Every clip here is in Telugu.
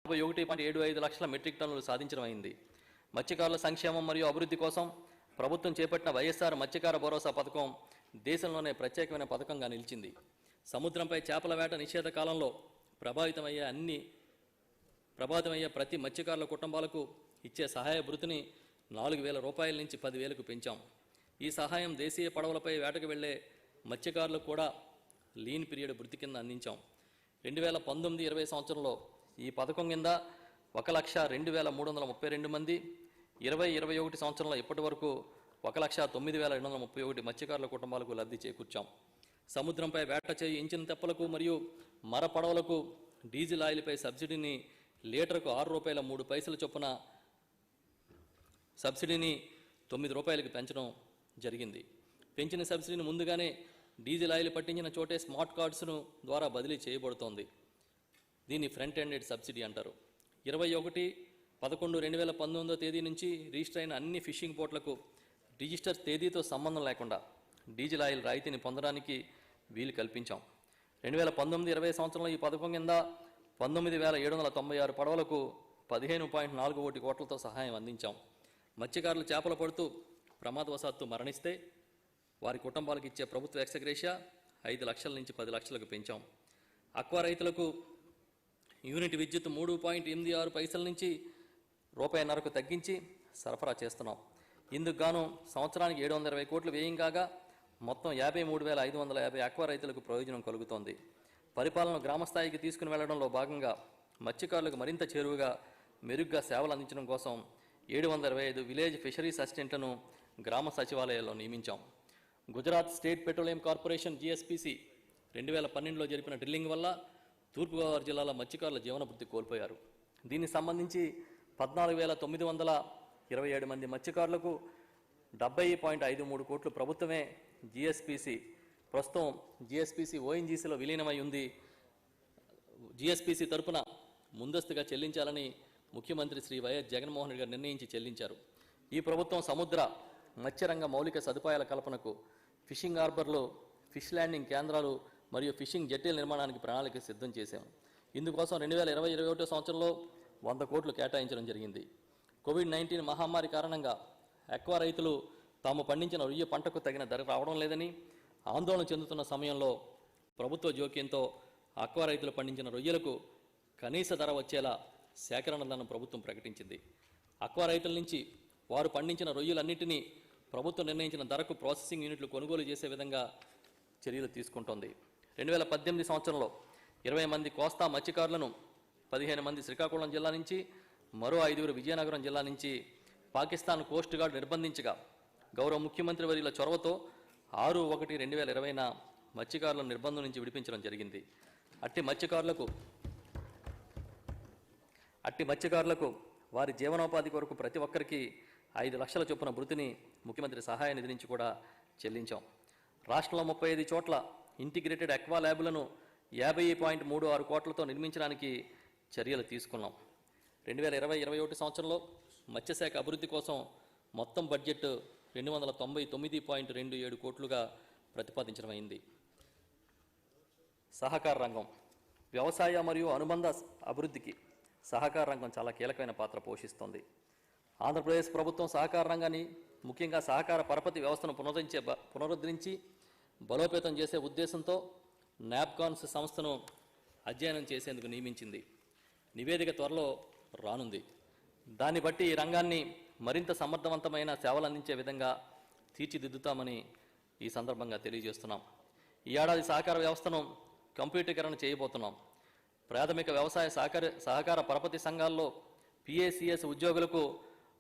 51.75 లక్షల మెట్రిక్ టన్నులు సాధించడమైంది. మత్స్యకారుల సంక్షేమం మరియు అభివృద్ధి కోసం ప్రభుత్వం చేపట్టిన వైఎస్ఆర్ మత్స్యకార భరోసా పథకం దేశంలోనే ప్రత్యేకమైన పథకంగా నిలిచింది. సముద్రంపై చేపల వేట నిషేధ కాలంలో ప్రభావితమయ్యే ప్రతి మత్స్యకారుల కుటుంబాలకు ఇచ్చే సహాయ భృతిని 4,000 రూపాయల నుంచి 10,000కు పెంచాం. ఈ సహాయం దేశీయ పడవలపై వేటకు వెళ్లే మత్స్యకారులకు కూడా లీన్ పీరియడ్ భృతి కింద అందించాం. 2019-20 సంవత్సరంలో ఈ పథకం కింద 1,02,332 మంది, 2021 సంవత్సరంలో ఇప్పటి వరకు 1,09,231 మత్స్యకారుల కుటుంబాలకు లబ్ధి చేకూర్చాం. సముద్రంపై వేట చేయి ఇంజిన్ తెప్పలకు మరియు మర పడవలకు డీజిల్ ఆయిల్పై సబ్సిడీని లీటర్కు ₹6.03 చొప్పున సబ్సిడీని ₹9కి పెంచడం జరిగింది. పెంచిన సబ్సిడీని ముందుగానే డీజిల్ ఆయిల్ పట్టించిన చోటే స్మార్ట్ కార్డ్స్ను ద్వారా బదిలీ చేయబడుతోంది. దీన్ని ఫ్రంట్ ఎండెడ్ సబ్సిడీ అంటారు. 21/11/2019 తేదీ నుంచి రిజిస్టర్ అయిన అన్ని ఫిషింగ్ బోట్లకు రిజిస్టర్ తేదీతో సంబంధం లేకుండా డీజిల్ ఆయిల్ రాయితీని పొందడానికి వీలు కల్పించాం. 2019-20 సంవత్సరంలో ఈ పథకం కింద 19,796 పడవలకు 15.41 కోట్లతో సహాయం అందించాం. మత్స్యకారులు చేపలు పడుతూ ప్రమాదవశాత్తు మరణిస్తే వారి కుటుంబాలకు ఇచ్చే ప్రభుత్వ ఎక్స్గ్రేషియా 5 లక్షల నుంచి 10 లక్షలకు పెంచాం. అక్వా రైతులకు యూనిట్ విద్యుత్ 3.86 నుంచి ₹1.5కు తగ్గించి సరఫరా చేస్తున్నాం. ఇందుకు గాను సంవత్సరానికి 720 కోట్లు వ్యయం కాగా మొత్తం 53,550 అక్వా రైతులకు ప్రయోజనం కలుగుతోంది. పరిపాలన గ్రామస్థాయికి తీసుకుని వెళ్లడంలో భాగంగా మత్స్యకారులకు మరింత చేరువుగా మెరుగ్గా సేవలు అందించడం కోసం 725 విలేజ్ ఫిషరీస్ అసిస్టెంట్లను గ్రామ సచివాలయాల్లో నియమించాం. Gujarat state petroleum corporation GSPC 2012లో జరిపిన డ్రిల్లింగ్ వల్ల తూర్పుగోదావరి జిల్లాలో మత్స్యకారుల జీవనభృతి కోల్పోయారు. దీనికి సంబంధించి 14,927 మంది మత్స్యకారులకు 70.53 కోట్లు ప్రభుత్వమే ప్రస్తుతం GSPC ONGCలో విలీనమై ఉంది. GSPC తరపున ముందస్తుగా చెల్లించాలని ముఖ్యమంత్రి శ్రీ వైఎస్ జగన్మోహన్ రెడ్డి గారు నిర్ణయించి చెల్లించారు. ఈ ప్రభుత్వం సముద్ర మత్స్యరంగ మౌలిక సదుపాయాల కల్పనకు ఫిషింగ్ హార్బర్లు, ఫిష్ ల్యాండింగ్ కేంద్రాలు మరియు ఫిషింగ్ జెట్టీల నిర్మాణానికి ప్రణాళిక సిద్ధం చేశాం. ఇందుకోసం 2020-21 సంవత్సరంలో 100 కోట్లు కేటాయించడం జరిగింది. కోవిడ్-19 మహమ్మారి కారణంగా అక్వా రైతులు తాము పండించిన రొయ్య పంటకు తగిన ధర రావడం లేదని ఆందోళన చెందుతున్న సమయంలో ప్రభుత్వ జోక్యంతో అక్వా రైతులు పండించిన రొయ్యలకు కనీస ధర వచ్చేలా సేకరణలను ప్రభుత్వం ప్రకటించింది. అక్వా రైతుల నుంచి వారు పండించిన రొయ్యలన్నింటినీ ప్రభుత్వం నిర్ణయించిన ధరకు ప్రాసెసింగ్ యూనిట్లు కొనుగోలు చేసే విధంగా చర్యలు తీసుకుంటోంది. 2018 సంవత్సరంలో 20 మంది కోస్తా మత్స్యకారులను 15 మంది శ్రీకాకుళం జిల్లా నుంచి, మరో 5 విజయనగరం జిల్లా నుంచి పాకిస్తాన్ కోస్ట్ గార్డ్ నిర్బంధించగా గౌరవ ముఖ్యమంత్రి వర్యుల చొరవతో 6/1/2020న మత్స్యకారులను నిర్బంధం నుంచి విడిపించడం జరిగింది. అట్టి మత్స్యకారులకు వారి జీవనోపాధి కొరకు ప్రతి ఒక్కరికి 5 లక్షల చొప్పున భృతిని ముఖ్యమంత్రి సహాయ నిధి నుంచి కూడా చెల్లించాం. రాష్ట్రంలో 35 చోట్ల ఇంటిగ్రేటెడ్ అక్వా ల్యాబ్లను 50.36 కోట్లతో నిర్మించడానికి చర్యలు తీసుకున్నాం. 2020-21 సంవత్సరంలో మత్స్యశాఖ అభివృద్ధి కోసం మొత్తం బడ్జెట్ 299.27 కోట్లుగా ప్రతిపాదించడమైంది. సహకార రంగం, వ్యవసాయ మరియు అనుబంధ అభివృద్ధికి సహకార రంగం చాలా కీలకమైన పాత్ర పోషిస్తుంది. ఆంధ్రప్రదేశ్ ప్రభుత్వం సహకార రంగాన్ని, ముఖ్యంగా సహకార పరపతి వ్యవస్థను పునరుద్ధరించి బలోపేతం చేసే ఉద్దేశంతో నాప్కాన్స్ సంస్థను అధ్యయనం చేసేందుకు నియమించింది. నివేదిక త్వరలో రానుంది. దాన్ని బట్టి ఈ రంగాన్ని మరింత సమర్థవంతమైన సేవలు అందించే విధంగా తీర్చిదిద్దుతామని ఈ సందర్భంగా తెలియజేస్తున్నాం. ఈ ఏడాది సహకార వ్యవస్థను కంప్యూటీకరణ చేయబోతున్నాం. ప్రాథమిక వ్యవసాయ సహకార పరపతి సంఘాల్లో PACS ఉద్యోగులకు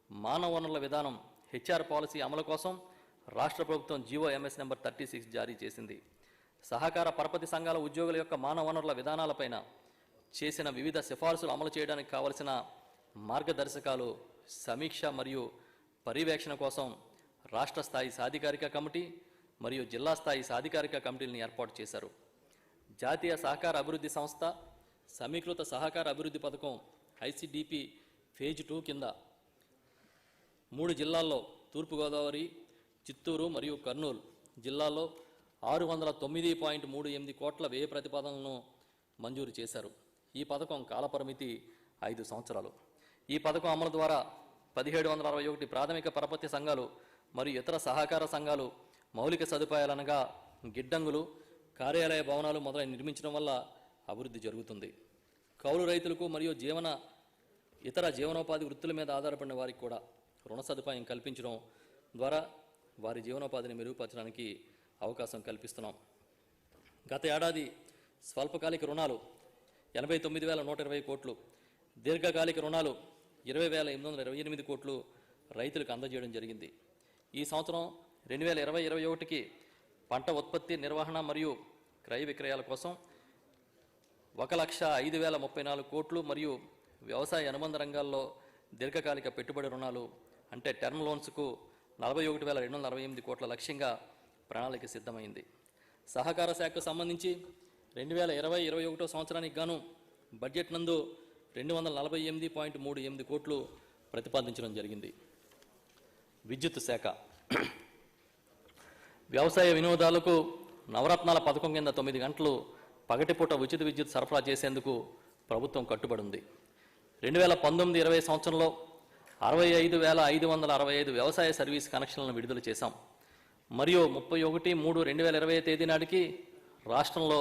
మానవ వనరుల విధానం HR పాలసీ అమలు కోసం రాష్ట్ర ప్రభుత్వం GOMS నెంబర్ 36 జారీ చేసింది. సహకార పరపతి సంఘాల ఉద్యోగుల యొక్క మానవ వనరుల విధానాలపైన చేసిన వివిధ సిఫార్సులు అమలు చేయడానికి కావలసిన మార్గదర్శకాలు సమీక్ష మరియు పర్యవేక్షణ కోసం రాష్ట్ర స్థాయి సాధికారిక కమిటీ మరియు జిల్లా స్థాయి సాధికారిక కమిటీలను ఏర్పాటు చేశారు. జాతీయ సహకార అభివృద్ధి సంస్థ సమీకృత సహకార అభివృద్ధి పథకం ICDP ఫేజ్ 2 కింద 3 జిల్లాల్లో తూర్పుగోదావరి, చిత్తూరు మరియు కర్నూలు జిల్లాల్లో 609.38 కోట్ల వ్యయ ప్రతిపాదనలను మంజూరు చేశారు. ఈ పథకం కాలపరిమితి 5 సంవత్సరాలు. ఈ పథకం అమలు ద్వారా 1761 ప్రాథమిక పరపతి సంఘాలు మరియు ఇతర సహకార సంఘాలు మౌలిక సదుపాయాలనగా గిడ్డంగులు, కార్యాలయ భవనాలు మొదలై నిర్మించడం వల్ల అభివృద్ధి జరుగుతుంది. కౌలు రైతులకు మరియు ఇతర జీవనోపాధి వృత్తుల మీద ఆధారపడిన వారికి కూడా రుణ సదుపాయం కల్పించడం ద్వారా వారి జీవనోపాధిని మెరుగుపరచడానికి అవకాశం కల్పిస్తున్నాం. గత ఏడాది స్వల్పకాలిక రుణాలు 89,120 కోట్లు, దీర్ఘకాలిక రుణాలు 20,828 కోట్లు రైతులకు అందజేయడం జరిగింది. ఈ సంవత్సరం 2020-21కి పంట ఉత్పత్తి, నిర్వహణ మరియు క్రయ విక్రయాల కోసం 1,05,034 కోట్లు మరియు వ్యవసాయ అనుబంధ రంగాల్లో దీర్ఘకాలిక పెట్టుబడి రుణాలు అంటే టర్మ్ లోన్స్కు 41,268 కోట్ల లక్ష్యంగా ప్రణాళిక సిద్ధమైంది. సహకార శాఖకు సంబంధించి 2020-21 సంవత్సరానికి గాను బడ్జెట్ నందు 248.38 కోట్లు ప్రతిపాదించడం జరిగింది. విద్యుత్ శాఖ వ్యవసాయ వినోదాలకు నవరత్నాల పథకం కింద 9 గంటలు పగటిపూట ఉచిత విద్యుత్ సరఫరా చేసేందుకు ప్రభుత్వం కట్టుబడి ఉంది. 2019-20 సంవత్సరంలో 65,565 వ్యవసాయ సర్వీస్ కనెక్షన్లను విడుదల చేశాం. మరియు 31/3/2020 తేదీ నాటికి రాష్ట్రంలో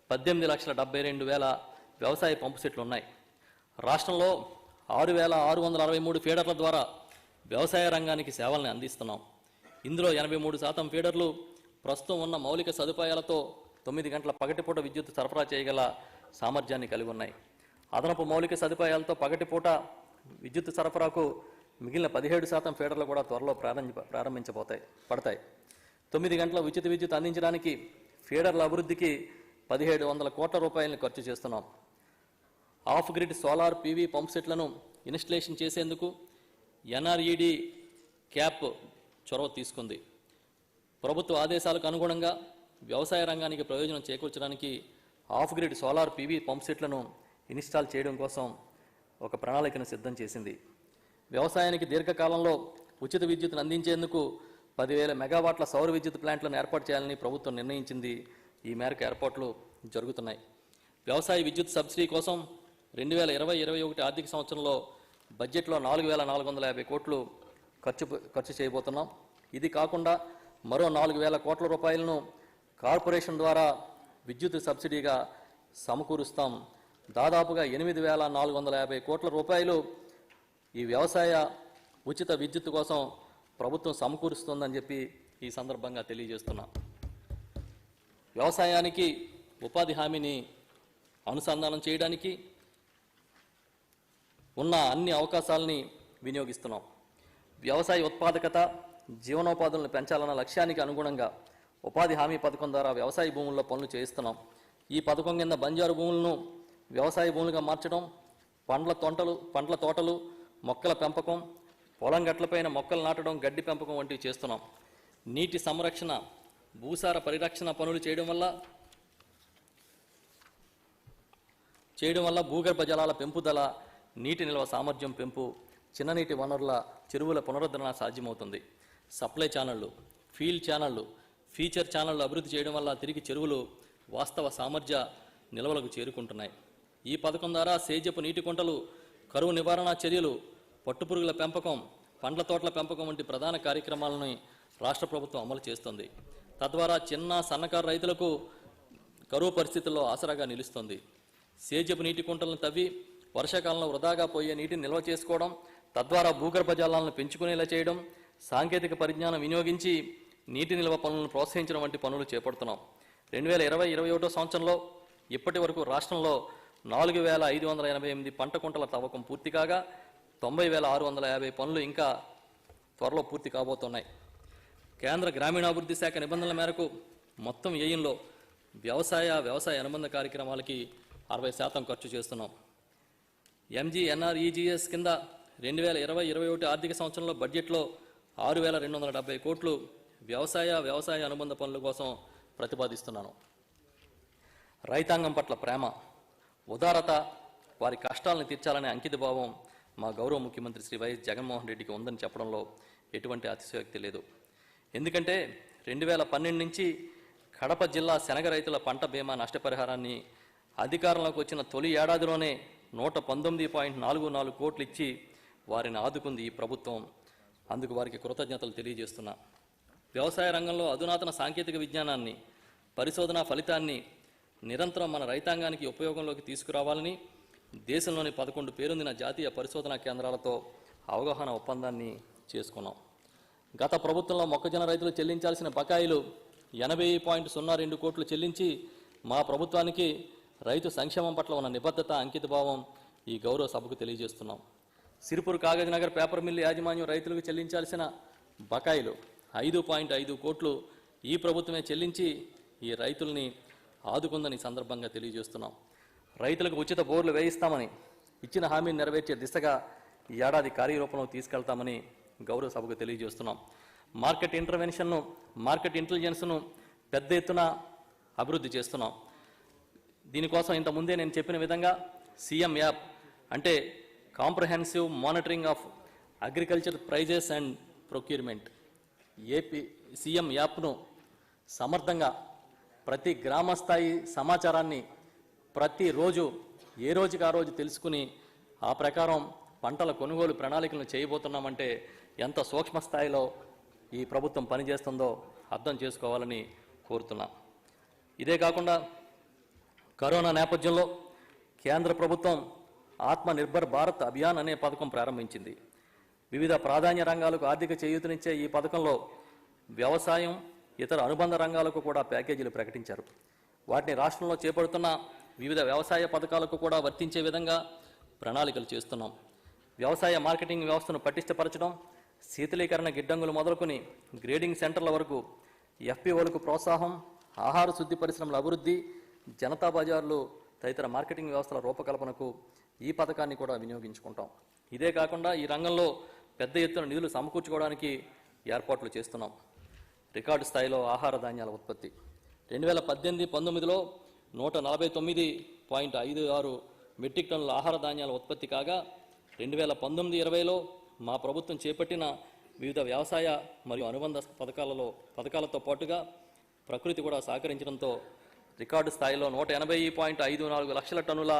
18,72,000 వ్యవసాయ పంపు సెట్లు ఉన్నాయి. రాష్ట్రంలో 6,663 ఫీడర్ల ద్వారా వ్యవసాయ రంగానికి సేవల్ని అందిస్తున్నాం. ఇందులో 83% ఫీడర్లు ప్రస్తుతం ఉన్న మౌలిక సదుపాయాలతో 9 గంటల పగటిపూట విద్యుత్ సరఫరా చేయగల సామర్థ్యాన్ని కలిగి ఉన్నాయి. అదనపు మౌలిక సదుపాయాలతో పగటిపూట విద్యుత్ సరఫరాకు మిగిలిన 17% ఫీడర్లు కూడా త్వరలో పడతాయి. 9 గంటల ఉచిత విద్యుత్ అందించడానికి ఫీడర్ల అభివృద్ధికి 1,700 కోట్ల రూపాయలను ఖర్చు చేస్తున్నాం. Of grid solar PV pump సెట్లను ఇన్స్టలేషన్ చేసేందుకు ఎన్ఆర్ఈడి క్యాప్ చొరవ తీసుకుంది. ప్రభుత్వ ఆదేశాలకు అనుగుణంగా వ్యవసాయ రంగానికి ప్రయోజనం చేకూర్చడానికి off grid solar PV pump సెట్లను ఇన్స్టాల్ చేయడం కోసం ఒక ప్రణాళికను సిద్ధం చేసింది. వ్యవసాయానికి దీర్ఘకాలంలో ఉచిత విద్యుత్తును అందించేందుకు 10,000 మెగావాట్ల సౌర విద్యుత్ ప్లాంట్లను ఏర్పాటు చేయాలని ప్రభుత్వం నిర్ణయించింది. ఈ మేరకు ఏర్పాట్లు జరుగుతున్నాయి. వ్యవసాయ విద్యుత్ సబ్సిడీ కోసం 2020-21 ఆర్థిక సంవత్సరంలో బడ్జెట్లో 4,450 కోట్లు ఖర్చు చేయబోతున్నాం. ఇది కాకుండా మరో 4,000 కోట్ల రూపాయలను కార్పొరేషన్ ద్వారా విద్యుత్ సబ్సిడీగా సమకూరుస్తాం. దాదాపుగా 8,450 కోట్ల రూపాయలు ఈ వ్యవసాయ ఉచిత విద్యుత్ కోసం ప్రభుత్వం సమకూరుస్తుందని చెప్పి ఈ సందర్భంగా తెలియజేస్తున్నా. వ్యవసాయానికి ఉపాధి హామీని అనుసంధానం చేయడానికి ఉన్న అన్ని అవకాశాలని వినియోగిస్తున్నాం. వ్యవసాయ ఉత్పాదకత, జీవనోపాధులను పెంచాలన్న లక్ష్యానికి అనుగుణంగా ఉపాధి హామీ పథకం ద్వారా వ్యవసాయ భూముల్లో పనులు చేయిస్తున్నాం. ఈ పథకం కింద బంజారు భూములను వ్యవసాయ భూములుగా మార్చడం, పండ్ల తోటలు, మొక్కల పెంపకం, పొలం గట్లపైన మొక్కలు నాటడం, గడ్డి పెంపకం వంటివి చేస్తున్నాం. నీటి సంరక్షణ, భూసార పరిరక్షణ పనులు చేయడం వల్ల భూగర్భ జలాల పెంపుదల, నీటి నిల్వ సామర్థ్యం పెంపు, చిన్ననీటి వనరుల చెరువుల పునరుద్ధరణ సాధ్యమవుతుంది. సప్లై ఛానళ్లు, ఫీల్డ్ ఛానళ్లు, ఫీచర్ ఛానళ్లు అభివృద్ధి చేయడం వల్ల తిరిగి చెరువులు వాస్తవ సామర్థ్య నిల్వలకు చేరుకుంటున్నాయి. ఈ పథకం ద్వారా సేద్యపు నీటి కుంటలు, కరువు నివారణ చర్యలు, పట్టుపురుగుల పెంపకం, పండ్ల తోటల పెంపకం వంటి ప్రధాన కార్యక్రమాలను రాష్ట్ర ప్రభుత్వం అమలు చేస్తుంది. తద్వారా చిన్న సన్నకారు రైతులకు కరువు పరిస్థితుల్లో ఆసరాగా నిలుస్తుంది. సేద్యపు నీటి కుంటలను తవ్వి వర్షాకాలంలో వృధాగా పోయే నీటిని నిల్వ చేసుకోవడం, తద్వారా భూగర్భ జలాలను పెంచుకునేలా చేయడం, సాంకేతిక పరిజ్ఞానం వినియోగించి నీటి నిల్వ పనులను ప్రోత్సహించడం వంటి పనులు చేపడుతున్నాం. 2020-21 సంవత్సరంలో ఇప్పటి వరకు రాష్ట్రంలో 4,588 పంట కుంటల తవ్వకం పూర్తి కాగా 90,650 పనులు ఇంకా త్వరలో పూర్తి కాబోతున్నాయి. కేంద్ర గ్రామీణాభివృద్ధి శాఖ నిబంధనల మేరకు మొత్తం వ్యయంలో వ్యవసాయ అనుబంధ కార్యక్రమాలకి 60% ఖర్చు చేస్తున్నాం. MGNREGS కింద 2020-21 ఆర్థిక సంవత్సరంలో బడ్జెట్లో 6,270 కోట్లు వ్యవసాయ అనుబంధ పనుల కోసం ప్రతిపాదిస్తున్నాను. రైతాంగం పట్ల ప్రేమ, ఉదారత, వారి కష్టాలను తీర్చాలనే అంకితభావం మా గౌరవ ముఖ్యమంత్రి శ్రీ వైఎస్ జగన్మోహన్ రెడ్డికి ఉందని చెప్పడంలో ఎటువంటి అతిశయోక్తి లేదు. ఎందుకంటే 2012 నుంచి కడప జిల్లా శనగ రైతుల పంట బీమా నష్టపరిహారాన్ని అధికారంలోకి వచ్చిన తొలి ఏడాదిలోనే 119.44 కోట్లు ఇచ్చి వారిని ఆదుకుంది ఈ ప్రభుత్వం. అందుకు వారికి కృతజ్ఞతలు తెలియజేస్తున్నా. వ్యవసాయ రంగంలో అధునాతన సాంకేతిక విజ్ఞానాన్ని, పరిశోధన ఫలితాన్ని నిరంతరం మన రైతాంగానికి ఉపయోగంలోకి తీసుకురావాలని దేశంలోని 11 పేరొందిన జాతీయ పరిశోధనా కేంద్రాలతో అవగాహన ఒప్పందాన్ని చేసుకున్నాం. గత ప్రభుత్వంలో మొక్కజొన్న రైతులు చెల్లించాల్సిన బకాయిలు 80.02 కోట్లు చెల్లించి మా ప్రభుత్వానికి రైతు సంక్షేమం పట్ల ఉన్న నిబద్ధత, అంకితభావం ఈ గౌరవ సభకు తెలియజేస్తున్నాం. సిరిపూర్ కాగజ్ నగర్ పేపర్ మిల్లు యాజమాన్యం రైతులకు చెల్లించాల్సిన బకాయిలు 5.5 కోట్లు ఈ ప్రభుత్వమే చెల్లించి ఈ రైతుల్ని ఆదుకుందని సందర్భంగా తెలియజేస్తున్నాం. రైతులకు ఉచిత బోర్లు వేయిస్తామని ఇచ్చిన హామీని నెరవేర్చే దిశగా ఈ ఏడాది కార్యరూపంలో తీసుకెళ్తామని గౌరవ సభకు తెలియజేస్తున్నాం. మార్కెట్ ఇంటర్వెన్షన్ను, మార్కెట్ ఇంటెలిజెన్స్ను పెద్ద ఎత్తున అభివృద్ధి చేస్తున్నాం. దీనికోసం ఇంతకుముందే నేను చెప్పిన విధంగా సీఎం యాప్ అంటే comprehensive monitoring of agriculture prices and procurement AP CM యాప్ను సమర్థంగా ప్రతి గ్రామ స్థాయి సమాచారాన్ని ప్రతిరోజు ఏ రోజుకి ఆ రోజు తెలుసుకుని ఆ ప్రకారం పంటల కొనుగోలు ప్రణాళికలను చేయబోతున్నామంటే ఎంత సూక్ష్మ స్థాయిలో ఈ ప్రభుత్వం పనిచేస్తుందో అర్థం చేసుకోవాలని కోరుతున్నా. ఇదే కాకుండా కరోనా నేపథ్యంలో కేంద్ర ప్రభుత్వం ఆత్మనిర్భర్ భారత్ అభియాన్ అనే పథకం ప్రారంభించింది. వివిధ ప్రాధాన్య రంగాలకు ఆర్థిక చేయూతనిచ్చే ఈ పథకంలో వ్యవసాయం, ఇతర అనుబంధ రంగాలకు కూడా ప్యాకేజీలు ప్రకటించారు. వాటిని రాష్ట్రంలో చేపడుతున్న వివిధ వ్యవసాయ పథకాలకు కూడా వర్తించే విధంగా ప్రణాళికలు చేస్తున్నాం. వ్యవసాయ మార్కెటింగ్ వ్యవస్థను పటిష్టపరచడం, శీతలీకరణ గిడ్డంగులు మొదలుకొని గ్రేడింగ్ సెంటర్ల వరకు ఎఫ్పిఓలకు ప్రోత్సాహం, ఆహార శుద్ధి పరిశ్రమల అభివృద్ధి, జనతా బజార్లు తదితర మార్కెటింగ్ వ్యవస్థల రూపకల్పనకు ఈ పథకాన్ని కూడా వినియోగించుకుంటాం. ఇదే కాకుండా ఈ రంగంలో పెద్ద ఎత్తున నిధులు సమకూర్చుకోవడానికి ఏర్పాట్లు చేస్తున్నాం. రికార్డు స్థాయిలో ఆహార ధాన్యాల ఉత్పత్తి 2018-19లో 149.56 మెట్రిక్ టన్నుల ఆహార ధాన్యాల ఉత్పత్తి కాగా 2019-20లో మా ప్రభుత్వం చేపట్టిన వివిధ వ్యవసాయ మరియు అనుబంధ పథకాలతో పాటుగా ప్రకృతి కూడా సహకరించడంతో రికార్డు స్థాయిలో 180.54 లక్షల టన్నుల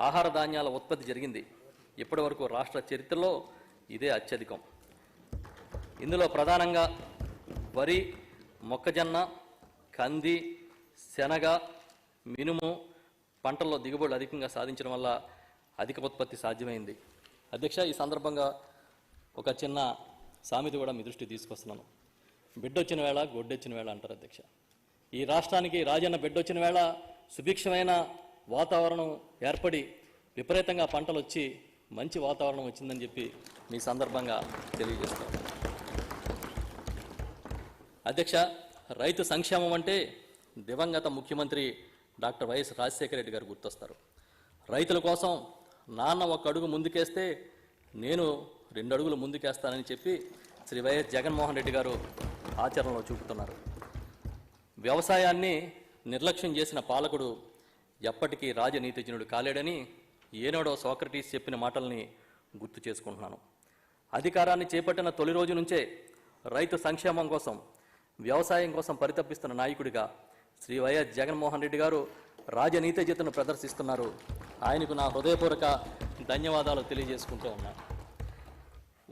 ఆహార ధాన్యాల ఉత్పత్తి జరిగింది. ఇప్పటి వరకు రాష్ట్ర చరిత్రలో ఇదే అత్యధికం. ఇందులో ప్రధానంగా వరి, మొక్కజొన్న, కంది, శనగ, మినుము పంటల్లో దిగుబడులు అధికంగా సాధించడం వల్ల అధిక ఉత్పత్తి సాధ్యమైంది. అధ్యక్ష, ఈ సందర్భంగా ఒక చిన్న సామెత కూడా మీ దృష్టి తీసుకొస్తున్నాను. బిడ్డొచ్చిన వేళ గొడ్డొచ్చిన వేళ అంటారు అధ్యక్ష. ఈ రాష్ట్రానికి రాజన్న బిడ్డొచ్చిన వేళ సుభిక్షమైన వాతావరణం ఏర్పడి విపరీతంగా పంటలు వచ్చి మంచి వాతావరణం వచ్చిందని చెప్పి మీ సందర్భంగా తెలియజేస్తాను. అధ్యక్ష, రైతు సంక్షేమం అంటే దివంగత ముఖ్యమంత్రి డాక్టర్ వైఎస్ రాజశేఖర రెడ్డి గారు గుర్తొస్తారు. రైతుల కోసం నాన్న ఒక అడుగు ముందుకేస్తే నేను 2 అడుగులు ముందుకేస్తానని చెప్పి శ్రీ వైఎస్ జగన్మోహన్ రెడ్డి గారు ఆచరణలో చూపుతున్నారు. వ్యవసాయాన్ని నిర్లక్ష్యం చేసిన పాలకుడు ఎప్పటికీ రాజనీతిజ్ఞుడు కాలేడని ఏనాడో సోక్రటీస్ చెప్పిన మాటల్ని గుర్తు చేసుకుంటున్నాను. అధికారాన్ని చేపట్టిన తొలి రోజు నుంచే రైతు సంక్షేమం కోసం, వ్యవసాయం కోసం పరితపిస్తున్న నాయకుడిగా శ్రీ వైఎస్ జగన్మోహన్ రెడ్డి గారు రాజనీతిజ్ఞతను ప్రదర్శిస్తున్నారు. ఆయనకు నా హృదయపూర్వక ధన్యవాదాలు తెలియజేసుకుంటూ ఉన్నాను.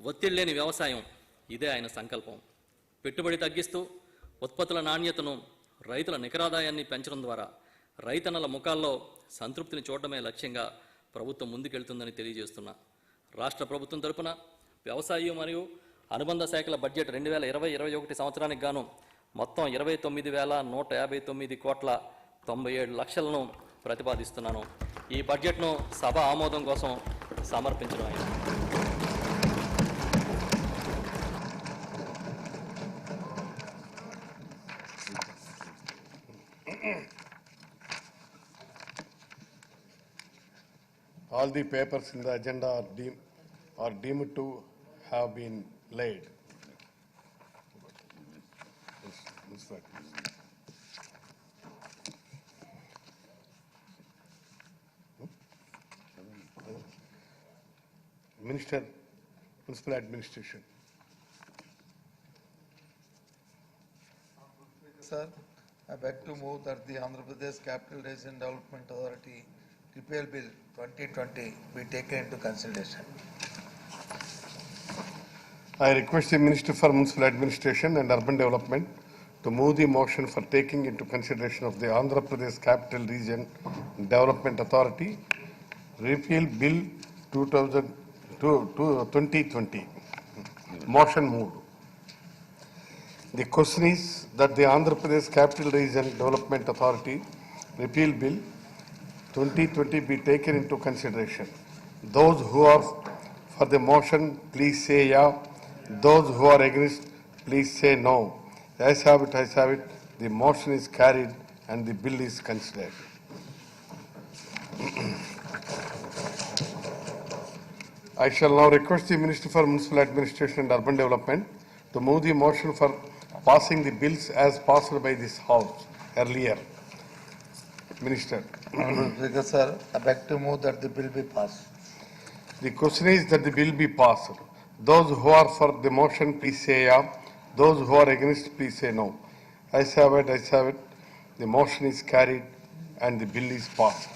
ఒత్తిడి లేని వ్యవసాయం, ఇదే ఆయన సంకల్పం. పెట్టుబడి తగ్గిస్తూ ఉత్పత్తుల నాణ్యతను, రైతుల నికరాదాయాన్ని పెంచడం ద్వారా రైతన్నల ముఖాల్లో సంతృప్తిని చూడడమే లక్ష్యంగా ప్రభుత్వం ముందుకెళ్తుందని తెలియజేస్తున్నా. రాష్ట్ర ప్రభుత్వం తరపున వ్యవసాయం మరియు అనుబంధ శాఖల బడ్జెట్ 2020-21 సంవత్సరానికి గాను మొత్తం 29,159,97,00,000లను ప్రతిపాదిస్తున్నాను. ఈ బడ్జెట్ను సభ ఆమోదం కోసం సమర్పించడం అయింది. All the papers in the agenda are deemed to have been laid. Minister, Municipal Administration. Sir, I beg to move that the Andhra Pradesh Capital Region Development Authority repeal bill 2020 be taken into consideration. I request the Minister for Municipal Administration and Urban Development to move the motion for taking into consideration of the Andhra Pradesh Capital Region Development Authority repeal bill 2020. Motion moved. The question is that the Andhra Pradesh Capital Region Development Authority repeal bill 2020 be taken into consideration. Those who are for the motion, please say yeah. Those who are against, please say no. Ayes have it, ayes have it. The motion is carried and the bill is considered. I shall now request the Minister for Municipal Administration and Urban Development to move the motion for passing the bills as passed by this House earlier. Minister. Honorable Speaker, sir, I beg to move that the bill be passed. The question is that the bill be passed. Those who are for the motion, please say yeah. Those who are against, please say no. Ayes have it, ayes have it. The motion is carried and the bill is passed.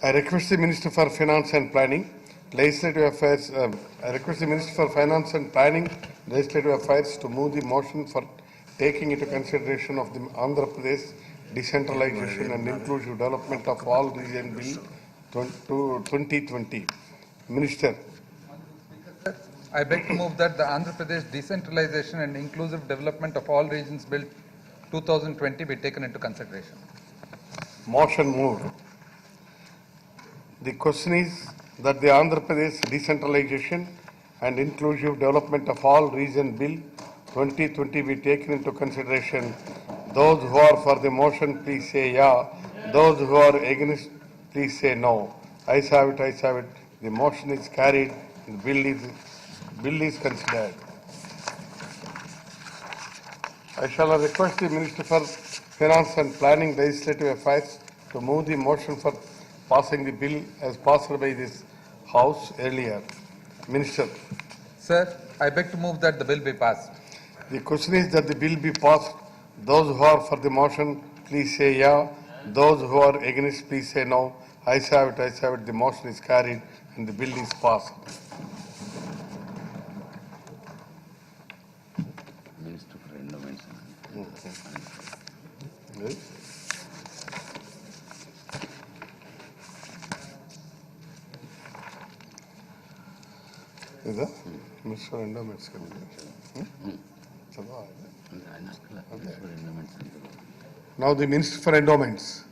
I request the Minister for Finance and Planning, Legislative Affairs, I request the Minister for Finance and Planning, Legislative Affairs to move the motion for taking into consideration of the Andhra Pradesh Decentralization and Inclusive Development of All Region Bill 2020. Minister. I beg to move that the Andhra Pradesh Decentralization and Inclusive Development of All Regions Bill 2020 be taken into consideration. Motion moved. The question is that the Andhra Pradesh Decentralization and Inclusive Development of All Region Bill 2020 be taken into consideration. Those who are for the motion, please say yeah. Those who are against, please say no. Ayes have it, ayes have it. The motion is carried. The bill is considered. I shall request the Minister for Finance and Planning, Legislative Affairs to move the motion for passing the bill as passed by this House earlier. Minister. Sir, I beg to move that the bill be passed. The question is that the bill be passed. Those who are for the motion, please say yeah. Those who are against, please say no. Ayes have it, ayes have it. The motion is carried and the bill is passed. Minister for Endowments. Yes. Is Minister for Endowments? Now the Minister for Endowments.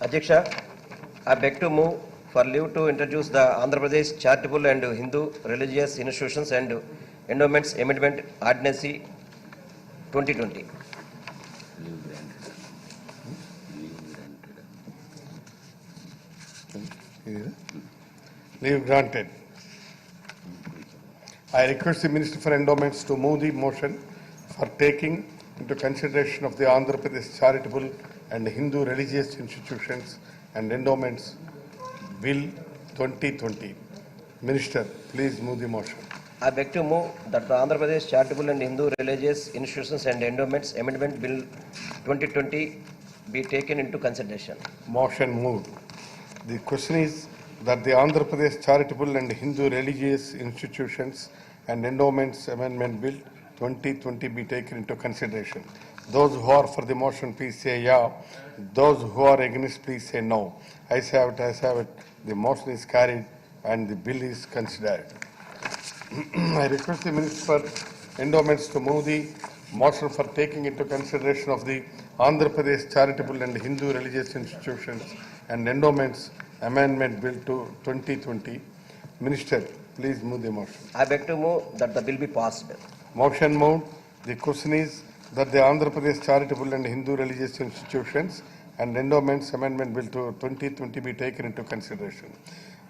Adhyaksha, I beg to move for leave to introduce the Andhra Pradesh Charitable and Hindu Religious Institutions and Endowments Amendment Ordinance 2020. Leave granted. I request the Minister for Endowments to move the motion for taking into consideration of the Andhra Pradesh Charitable and Hindu Religious Institutions and Endowments Bill 2020. Minister, please move the motion. I beg to move that the Andhra Pradesh Charitable and Hindu Religious Institutions and Endowments Amendment Bill 2020 be taken into consideration. Motion moved. The question is that the Andhra Pradesh Charitable and Hindu Religious Institutions and Endowments Amendment Bill 2020 be taken into consideration. Those who are for the motion, please say yeah. Those who are against, please say no. Ayes have it, ayes have it. The motion is carried and the bill is considered. I request the Minister for Endowments to move the motion for taking into consideration of the Andhra Pradesh Charitable and Hindu Religious Institutions and Endowments Amendment Bill to 2020. Minister, please move the motion. I beg to move that the bill be passed. Motion moved. The question is that the Andhra Pradesh Charitable and Hindu Religious Institutions and Endowments Amendment Bill to 2020 be taken into consideration.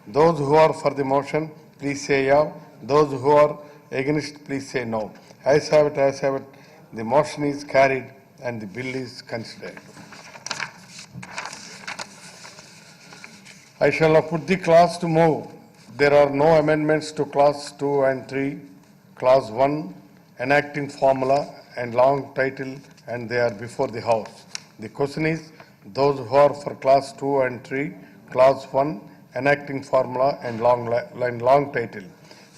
Those who are for the motion, please say yeah. Those who are against, please say no. Ayes have it, ayes have it. The motion is carried and the bill is considered. I shall now put the clause to move. There are no amendments to clause 2 and 3, clause 1 enacting formula and long title, and they are before the House. The question is, those who are for Class 2 and 3, Class 1, enacting formula and long title,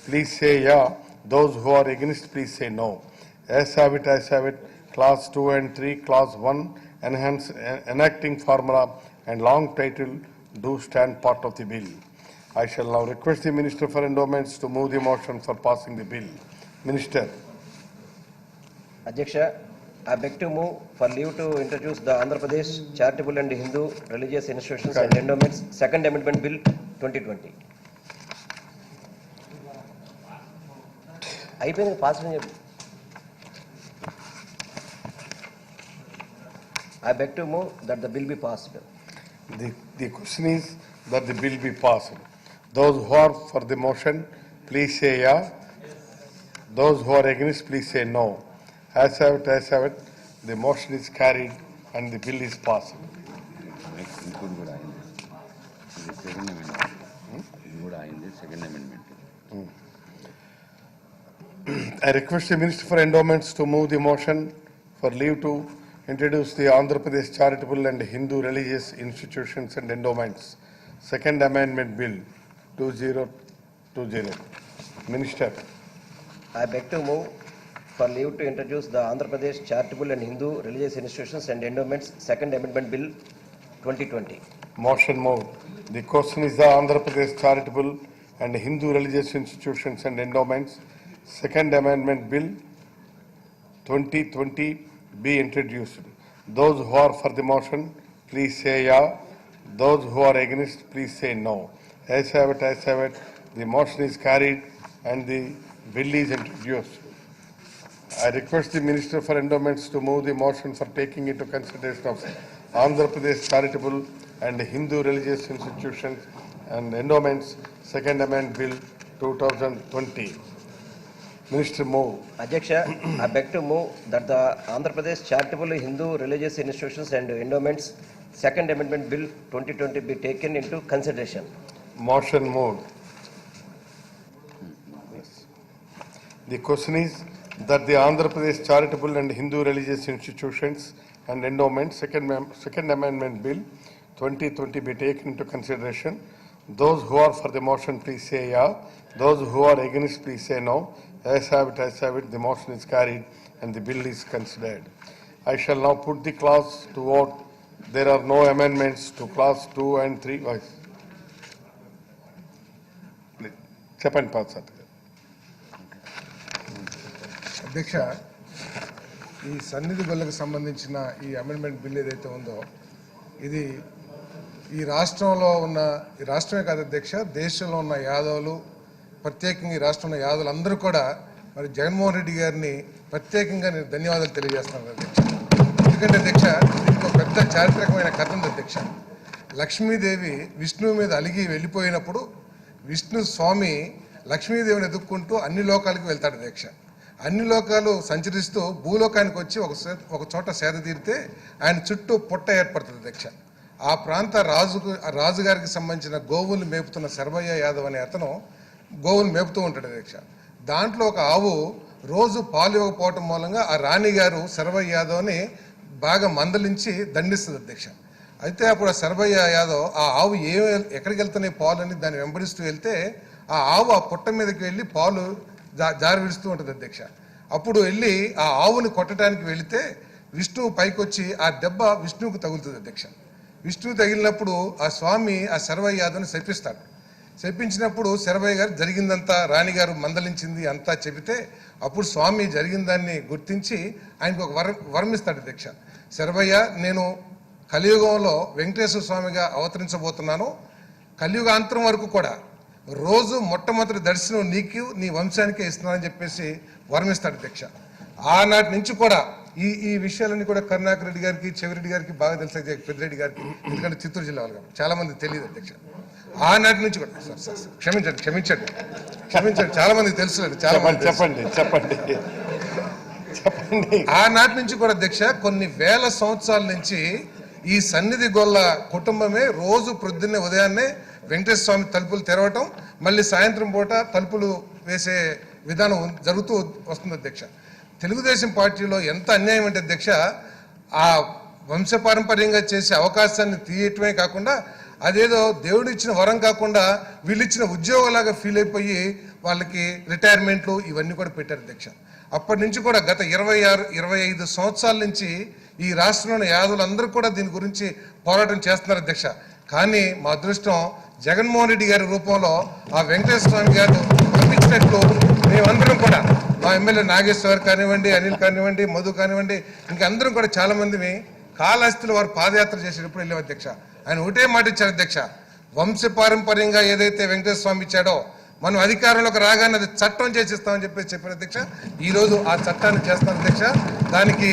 please say yeah. Those who are against, please say no. As have it, Class 2 and 3, Class 1, enacting formula and long title do stand part of the bill. I shall now request the Minister for Endowments to move the motion for passing the bill. Minister. Adhyaksha, I beg to move for leave to introduce the Andhra Pradesh Charitable and Hindu Religious Institutions and Endowments Second Amendment Bill 2020. అయిపోయింది పాస్ అని చెప్పి. I beg to move that the bill be passed. The question is that the bill be passed. Those who are for the motion, please say yeah. Those who are against, please say no. As have it, the motion is carried and the bill is passed. ఇంకోటి కూడా అయింది. ఇది సెకండ్ అమెండ్మెంట్. ఇది కూడా అయింది second amendment. I request the Minister for Endowments to move the motion for leave to introduce the Andhra Pradesh Charitable and Hindu Religious Institutions and Endowments Second Amendment Bill 2020. Minister. I beg to move for leave to introduce the Andhra Pradesh Charitable and Hindu Religious Institutions and Endowments Second Amendment Bill 2020. Motion moved. The question is the Andhra Pradesh Charitable and Hindu Religious Institutions and Endowments Second Amendment Bill 2020 be introduced. Those who are for the motion, please say yeah. Those who are against, please say no. As have it, the motion is carried and the bill is introduced. I request the Minister for Endowments to move the motion for taking into consideration of Andhra Pradesh Charitable and Hindu Religious Institutions and Endowments Second Amendment Bill 2020. Minister move. Adhyaksha, I beg to move that the Andhra Pradesh Charitable Hindu Religious Institutions and Endowments Second Amendment Bill 2020 be taken into consideration. Motion moved. The question is that the Andhra Pradesh Charitable and Hindu Religious Institutions and Endowments Second Amendment Bill 2020 be taken into consideration. Those who are for the motion, please say yeah. Those who are against, please say no. As have it, the motion is carried and the bill is considered. I shall now put the clause to vote. There are no amendments to class 2 and 3. Chappan Patsat. అధ్యక్ష, ఈ సన్నిధి గొల్లకు సంబంధించిన ఈ అమెండ్మెంట్ బిల్ ఏదైతే ఉందో ఇది ఈ రాష్ట్రమే కాదు అధ్యక్ష, దేశంలో ఉన్న యాదవులు, ప్రత్యేకంగా ఈ రాష్ట్రంలో యాదవులు అందరూ కూడా మరి జగన్మోహన్ రెడ్డి గారిని ప్రత్యేకంగా నేను ధన్యవాదాలు తెలియజేస్తున్నాను అధ్యక్ష. ఎందుకంటే అధ్యక్ష, దీనికి ఒక పెద్ద చారిత్రకమైన కథ ఉంది అధ్యక్ష. లక్ష్మీదేవి విష్ణువు మీద అలిగి వెళ్ళిపోయినప్పుడు విష్ణు స్వామి లక్ష్మీదేవిని ఎదుక్కుంటూ అన్ని లోకాలకు వెళ్తాడు అధ్యక్ష. అన్ని లోకాలు సంచరిస్తూ భూలోకానికి వచ్చి ఒక చోట సేద తీరితే ఆయన చుట్టూ పుట్ట ఏర్పడుతుంది అధ్యక్ష. ఆ ప్రాంత రాజుగారికి సంబంధించిన గోవులు మేపుతున్న శర్వయ్య యాదవ్ అనే అతను గోవులు మేపుతూ ఉంటాడు అధ్యక్ష. దాంట్లో ఒక ఆవు రోజు పాలు ఇవ్వకపోవటం మూలంగా ఆ రాణిగారు శర్వయ్య యాదవ్ని బాగా మందలించి దండిస్తుంది అధ్యక్ష. అయితే అప్పుడు ఆ శర్వయ్య యాదవ్ ఆ ఆవు ఎక్కడికి వెళ్తున్నాయి పాలు అని దాన్ని వెంబడిస్తూ వెళ్తే ఆ ఆవు ఆ పుట్ట మీదకి వెళ్ళి పాలు జారి విడుస్తూ ఉంటుంది అధ్యక్ష. అప్పుడు వెళ్ళి ఆ ఆవుని కొట్టడానికి వెళితే విష్ణువు పైకొచ్చి ఆ దెబ్బ విష్ణువుకు తగులుతుంది అధ్యక్ష. విష్ణువు తగిలినప్పుడు ఆ స్వామి ఆ శర్వయ్య యాదవ్ని శపిస్తాడు. శపించినప్పుడు శర్వయ్య గారు జరిగిందంతా రాణిగారు మందలించింది అంతా చెబితే అప్పుడు స్వామి జరిగిన దాన్ని గుర్తించి ఆయనకు ఒక వరం ఇస్తాడు అధ్యక్ష. శర్వయ్య, నేను కలియుగంలో వెంకటేశ్వర స్వామిగా అవతరించబోతున్నాను. కలియుగాంతరం వరకు కూడా రోజు మొట్టమొదటి దర్శనం నీకు నీ వంశానికే ఇస్తున్నానని చెప్పేసి వరమిస్తాడు అధ్యక్ష. ఆనాటి నుంచి కూడా ఈ విషయాలన్నీ కూడా కరుణాకర్ రెడ్డి గారికి, చెవిరెడ్డి గారికి బాగా తెలుసు, పెద్దిరెడ్డి గారికి, ఎందుకంటే చిత్తూరు జిల్లా వాళ్ళు చాలా మంది తెలియదు అధ్యక్ష. ఆనాటి నుంచి కూడా క్షమించండి చాలా మందికి తెలుసు, చాలా మంది చెప్పండి. ఆనాటి నుంచి కూడా అధ్యక్ష కొన్ని వేల సంవత్సరాల నుంచి ఈ సన్నిధి గొల్ల కుటుంబమే రోజు ప్రొద్దున్నే ఉదయాన్నే వెంకటేశ్వర స్వామి తలుపులు తెరవటం, మళ్ళీ సాయంత్రం పూట తలుపులు వేసే విధానం జరుగుతూ వస్తుంది అధ్యక్ష. తెలుగుదేశం పార్టీలో ఎంత అన్యాయం అంటే అధ్యక్ష, ఆ వంశపారంపర్యంగా చేసే అవకాశాన్ని తీయటమే కాకుండా అదేదో దేవుడు ఇచ్చిన వరం కాకుండా వీళ్ళు ఇచ్చిన ఉద్యోగంలాగా ఫీల్ అయిపోయి వాళ్ళకి రిటైర్మెంట్లు ఇవన్నీ కూడా పెట్టారు అధ్యక్ష. అప్పటి నుంచి కూడా గత 25 సంవత్సరాల నుంచి ఈ రాష్ట్రంలోని యాదవులందరూ కూడా దీని గురించి పోరాటం చేస్తున్నారు అధ్యక్ష. కానీ మా అదృష్టం జగన్మోహన్ రెడ్డి గారి రూపంలో ఆ వెంకటేశ్వర స్వామి గారు పంపించినట్లు మేమందరం కూడా, మా ఎమ్మెల్యే నాగేశ్వర్ కానివ్వండి, అనిల్ కానివ్వండి, మధు కానివ్వండి, ఇంకా అందరం కూడా చాలా మందిని కాళహస్తిలో వారు పాదయాత్ర చేసేటప్పుడు వెళ్ళాం అధ్యక్ష. ఆయన ఒకటే మాట ఇచ్చారు అధ్యక్ష, వంశపారంపర్యంగా ఏదైతే వెంకటేశ్వర స్వామి ఇచ్చాడో మనం అధికారంలోకి రాగానే అది చట్టం చేసిస్తామని చెప్పారు అధ్యక్ష. ఈ రోజు ఆ చట్టాన్ని చేస్తాం అధ్యక్ష. దానికి